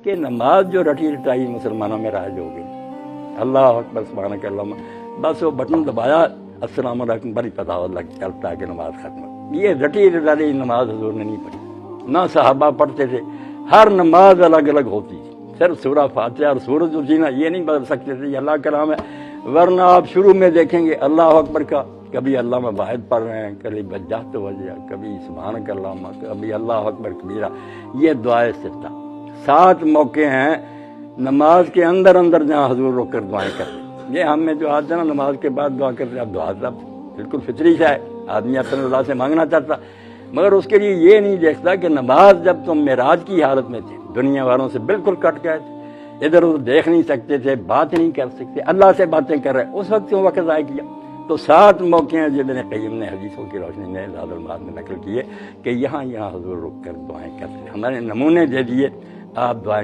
کہ نماز جو رٹی رٹائی مسلمانوں میں رائج ہو گئی، اللہ اکبر سبحانک اللہم، بس وہ بٹن دبایا السلام علیکم بڑی پتہ لگ چلتا کہ نماز ختم ہو۔ یہ رٹی رٹائی نماز حضور نے نہیں پڑھی، نہ صحابہ پڑھتے تھے، ہر نماز الگ الگ ہوتی تھی، صرف سورہ فاتحہ اور سورۃ الزینہ یہ نہیں بدل سکتے تھے، یہ اللہ کا کلام ہے، ورنہ آپ شروع میں دیکھیں گے اللہ اکبر کا کبھی اللہ میں واحد پڑھ رہے ہیں، کبھی بجاہت وجہ، کبھی سبحانک اللہم، کبھی اللہ اکبر کبیرہ، یہ دعائے استفتاح۔ 7 موقع ہیں نماز کے اندر اندر جہاں حضور رک کر دعائیں کرتے۔ یہ ہم میں جو آتے ہیں نا نماز کے بعد دعا کرتے، اب دعا صاحب بالکل فطری سا ہے، آدمی اپنے اللہ سے مانگنا چاہتا، مگر اس کے لیے یہ نہیں دیکھتا کہ نماز جب تم معراج کی حالت میں تھے، دنیا والوں سے بالکل کٹ گئے تھے، ادھر ادھر دیکھ نہیں سکتے تھے، بات نہیں کر سکتے، اللہ سے باتیں کر رہے، اس وقت کیوں وقت ضائع کیا؟ تو 7 موقع ہیں جو ابن قیم نے حدیثوں کی روشنی میں زاد المعاد میں نقل کیے کہ یہاں حضور رک کر دعائیں کرتے، ہمارے نمونے دے دیے، آپ دعائیں